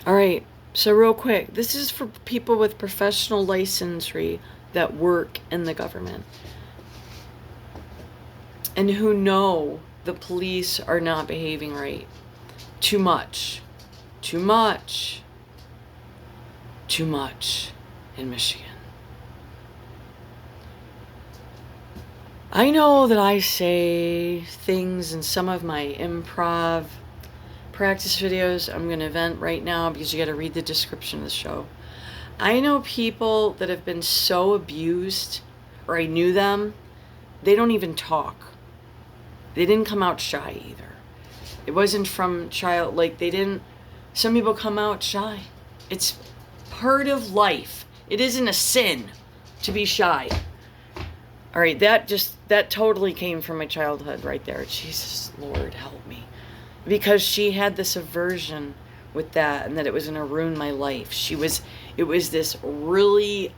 All right, so real quick, this is for people with professional licensure that work in the government and who know the police are not behaving right. Too much. Too much. Too much in Michigan. I know that I say things in some of my improv practice videos. I'm going to vent right now because you got to read the description of the show. I know people that have been so abused, or I knew them, they don't even talk. They didn't come out shy either. It wasn't from child, like they didn't, some people come out shy. It's part of life. It isn't a sin to be shy. All right, that totally came from my childhood right there. Jesus, Lord, help me. Because she had this aversion with that and that it was going to ruin my life. It was this really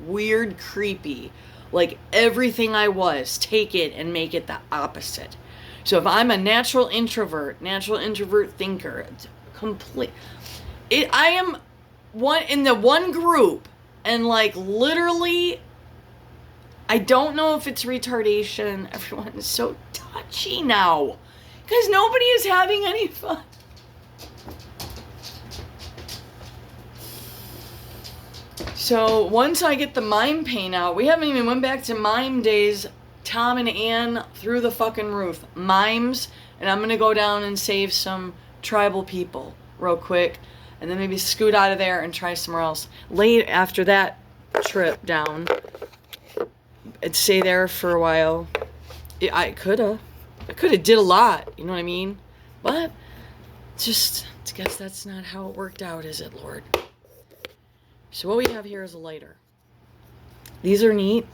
weird, creepy, like everything I was, take it and make it the opposite. So if I'm a natural introvert thinker, I am one in the one group, and like literally, I don't know if it's retardation. Everyone is so touchy now because nobody is having any fun. So once I get the mime pain out, we haven't even went back to mime days. Tom and Ann through the fucking roof. Mimes, and I'm going to go down and save some tribal people real quick, and then maybe scoot out of there and try somewhere else. Late after that trip down, I'd stay there for a while. I could have did a lot, you know what I mean? But just, I guess that's not how it worked out, is it, Lord? So what we have here is a lighter. These are neat.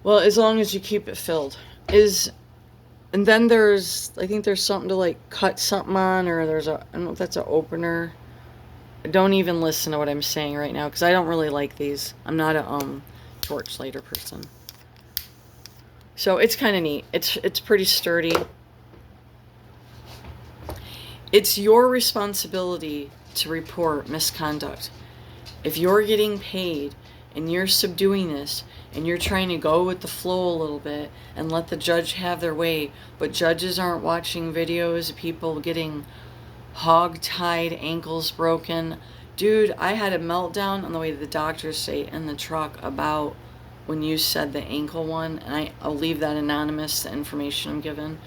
Well, as long as you keep it filled. And then I think there's something to like cut something on, or I don't know if that's an opener. Don't even listen to what I'm saying right now, because I don't really like these. I'm not a torch lighter person. So it's kind of neat. It's pretty sturdy. It's your responsibility to report misconduct. If you're getting paid and you're subduing this and you're trying to go with the flow a little bit and let the judge have their way, but judges aren't watching videos of people getting hog-tied, ankles broken. Dude, I had a meltdown on the way to the doctor's seat in the truck about when you said the ankle one, and I'll leave that anonymous, the information I'm given,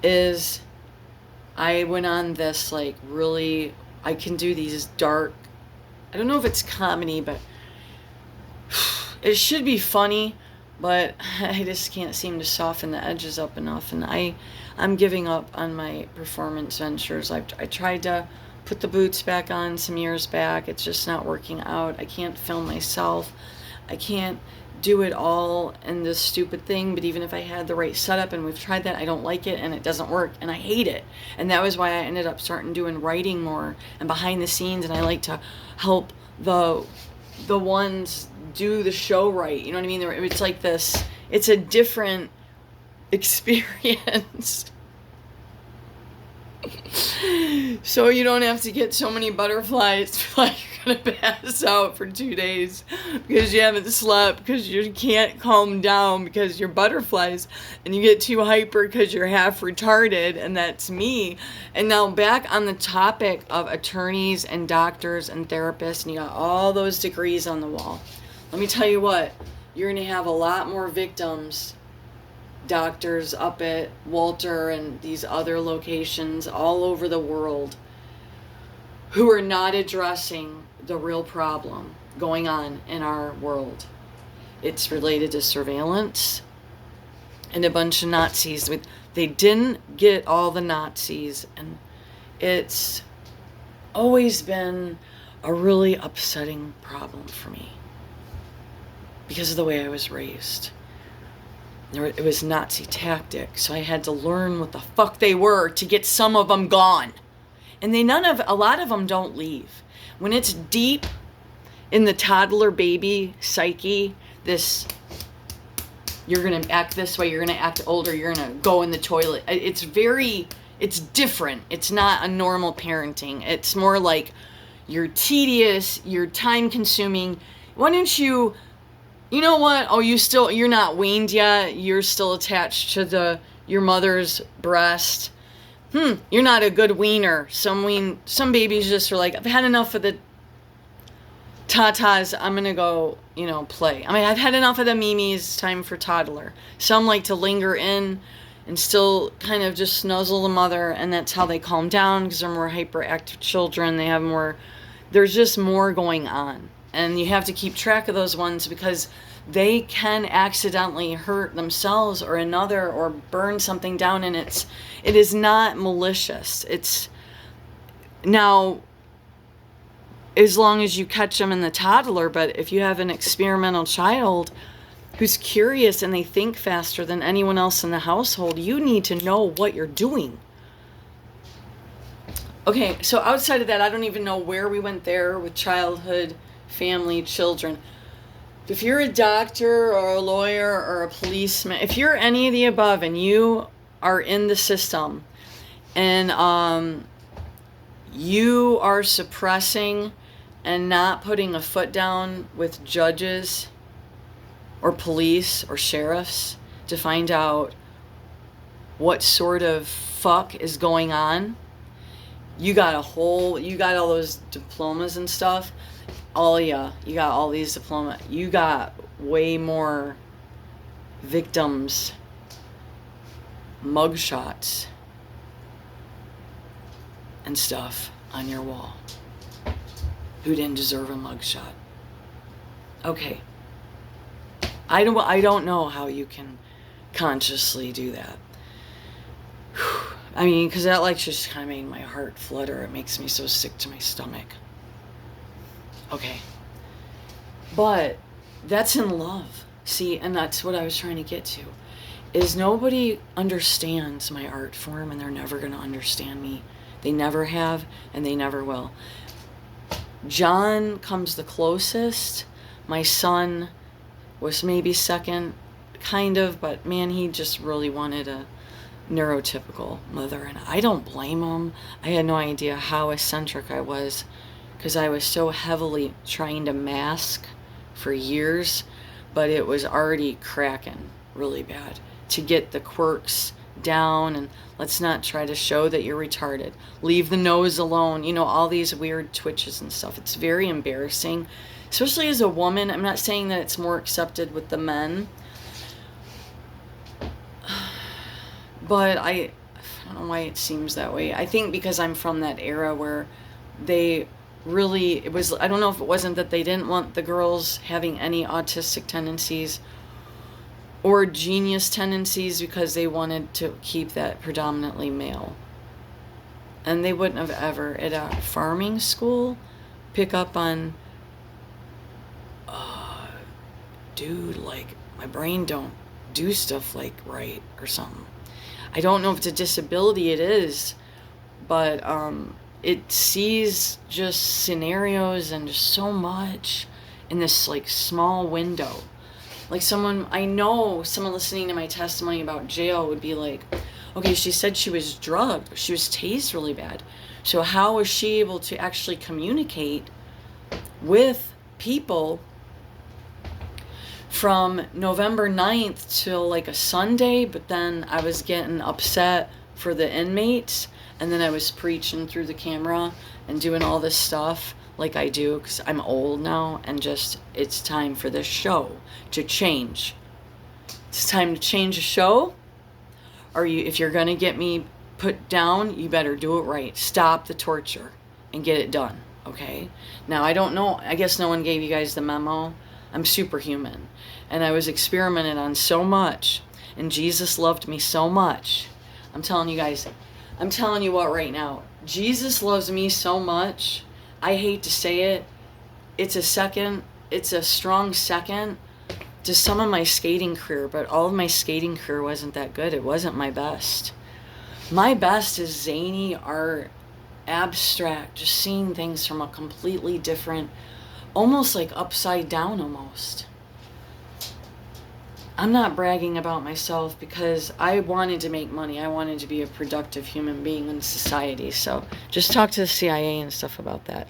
is I went on this like really, I can do these dark, I don't know if it's comedy, but it should be funny, but I just can't seem to soften the edges up enough, and I'm giving up on my performance ventures. I tried to put the boots back on some years back. It's just not working out. I can't film myself. I can't do it all in this stupid thing, but even if I had the right setup, and we've tried that, I don't like it and it doesn't work and I hate it. And that was why I ended up starting doing writing more and behind the scenes, and I like to help the ones do the show right. You know what I mean? It's like this, it's a different experience. So you don't have to get so many butterflies like you're gonna pass out for 2 days because you haven't slept, because you can't calm down because you're butterflies, and you get too hyper because you're half retarded, and that's me. And now back on the topic of attorneys and doctors and therapists, and you got all those degrees on the wall. Let me tell you what, you're gonna have a lot more victims, doctors up at Walter and these other locations all over the world who are not addressing the real problem going on in our world. It's related to surveillance and a bunch of Nazis. They didn't get all the Nazis, and it's always been a really upsetting problem for me because of the way I was raised. It was Nazi tactic, so I had to learn what the fuck they were to get some of them gone. And a lot of them don't leave. When it's deep in the toddler baby psyche, you're gonna act this way, you're gonna act older, you're gonna go in the toilet. It's very It's different. It's not a normal parenting. It's more like you're tedious, you're time consuming. Why don't you know what? Oh, you're not weaned yet. You're still attached to your mother's breast. You're not a good weaner. Some babies just are like, I've had enough of the tatas, I'm gonna go, play. I mean, I've had enough of the mimis, time for toddler. Some like to linger in and still kind of just snuzzle the mother, and that's how they calm down, because they're more hyperactive children. There's just more going on. And you have to keep track of those ones, because they can accidentally hurt themselves or another, or burn something down, and it is not malicious. It's now, as long as you catch them in the toddler. But if you have an experimental child who's curious and they think faster than anyone else in the household, you need to know what you're doing. Okay, so outside of that, I don't even know where we went there with childhood, family, children. If you're a doctor or a lawyer or a policeman, if you're any of the above and you are in the system and you are suppressing and not putting a foot down with judges or police or sheriffs to find out what sort of fuck is going on, you got all those diplomas and stuff. You got all these diplomas. You got way more victims' mugshots and stuff on your wall who didn't deserve a mugshot. Okay. I don't know how you can consciously do that. I mean, because that just kind of made my heart flutter. It makes me so sick to my stomach. Okay. But that's in love. See, and that's what I was trying to get to. Is nobody understands my art form, and they're never going to understand me. They never have, and they never will. John comes the closest. My son was maybe second, kind of, but man, he just really wanted a neurotypical mother, and I don't blame him. I had no idea how eccentric I was, because I was so heavily trying to mask for years, but it was already cracking really bad to get the quirks down. And let's not try to show that you're retarded. Leave the nose alone. All these weird twitches and stuff. It's very embarrassing, especially as a woman. I'm not saying that it's more accepted with the men, but I don't know why it seems that way. I think because I'm from that era where they really, I don't know if it wasn't that they didn't want the girls having any autistic tendencies or genius tendencies, because they wanted to keep that predominantly male. And they wouldn't have ever, at a farming school, pick up on, dude, my brain don't do stuff right or something. I don't know if it's a disability, it is, but it sees just scenarios and just so much in this small window. I know someone listening to my testimony about jail would be like, okay, she said she was drugged, she was tased really bad. So how was she able to actually communicate with people from November 9th till a Sunday? But then I was getting upset for the inmates, and then I was preaching through the camera and doing all this stuff like I do, because I'm old now, and it's time for this show to change. It's time to change a show. If you're gonna get me put down, you better do it right. Stop the torture and get it done, okay? Now, I don't know, I guess no one gave you guys the memo. I'm superhuman, and I was experimented on so much, and Jesus loved me so much. I'm telling you guys, I'm telling you what right now, Jesus loves me so much. I hate to say it. It's a strong second to some of my skating career, but all of my skating career wasn't that good. It wasn't my best. My best is zany art, abstract, just seeing things from a completely different, almost upside down almost. I'm not bragging about myself because I wanted to make money. I wanted to be a productive human being in society. So just talk to the CIA and stuff about that.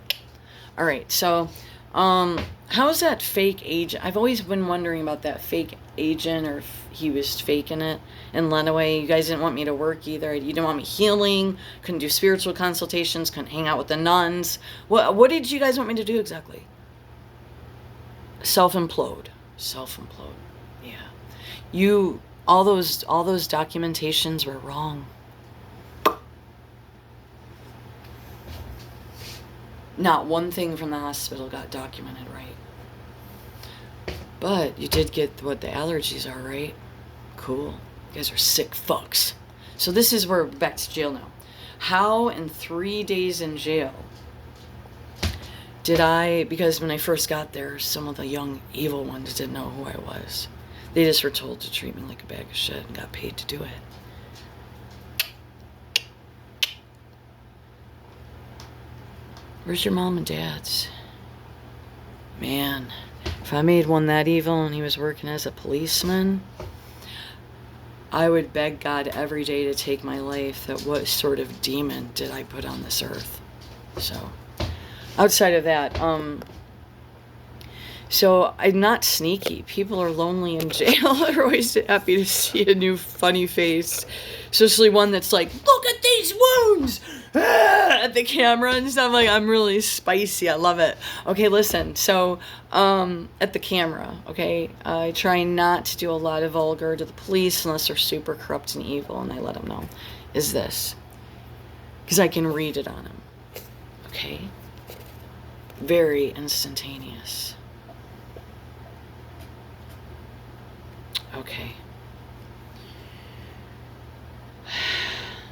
All right. So, how's that fake agent? I've always been wondering about that fake agent, or if he was faking it and led away. You guys didn't want me to work either. You didn't want me healing. Couldn't do spiritual consultations. Couldn't hang out with the nuns. What did you guys want me to do exactly? Self-implode. Self-implode. Yeah. All those documentations were wrong. Not one thing from the hospital got documented right. But you did get what the allergies are, right? Cool. You guys are sick fucks. So this is where we're back to jail now. How in 3 days in jail did I, because when I first got there, some of the young evil ones didn't know who I was. They just were told to treat me like a bag of shit and got paid to do it. Where's your mom and dad's? Man, if I made one that evil and he was working as a policeman, I would beg God every day to take my life. That what sort of demon did I put on this earth? So, outside of that, so I'm not sneaky. People are lonely in jail. They're always happy to see a new funny face, especially one that's like, "Look at these wounds!" At the camera and stuff. Like, I'm really spicy. I love it. Okay, listen. So, at the camera, okay, I try not to do a lot of vulgar to the police unless they're super corrupt and evil, and I let them know. Is this? Because I can read it on them. Okay? Very instantaneous. Okay.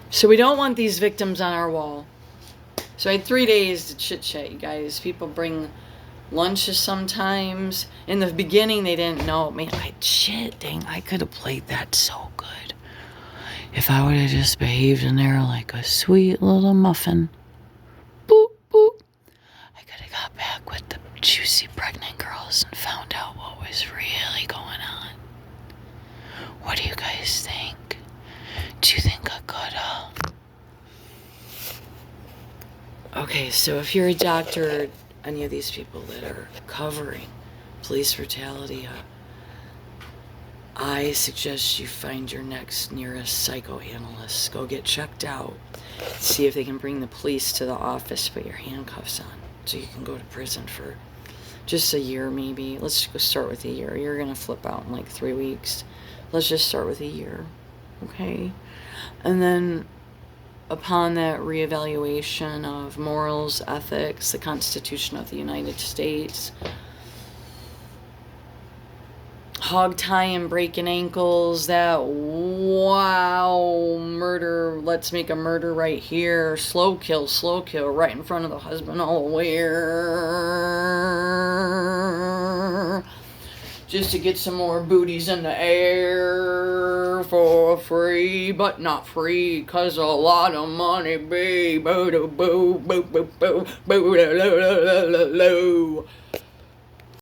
So we don't want these victims on our wall. So I had 3 days to chit-chat, you guys. People bring lunches sometimes. In the beginning, they didn't know. Man, dang, I could have played that so good. If I would have just behaved in there like a sweet little muffin. Boop, boop. I could have got back with the juicy pregnant girls and found out what was really going on. What do you guys think? Do you think I could, Okay, so if you're a doctor, any of these people that are covering police brutality, I suggest you find your next nearest psychoanalyst. Go get checked out. See if they can bring the police to the office, put your handcuffs on, so you can go to prison for just a year maybe. Let's go start with a year. You're going to flip out in like 3 weeks. Let's just start with a year, okay? And then upon that reevaluation of morals, ethics, the Constitution of the United States, hog tying, breaking ankles, that wow, murder, let's make a murder right here, slow kill, right in front of the husband, just to get some more booties in the air for free, but not free, cause a lot of money, babe.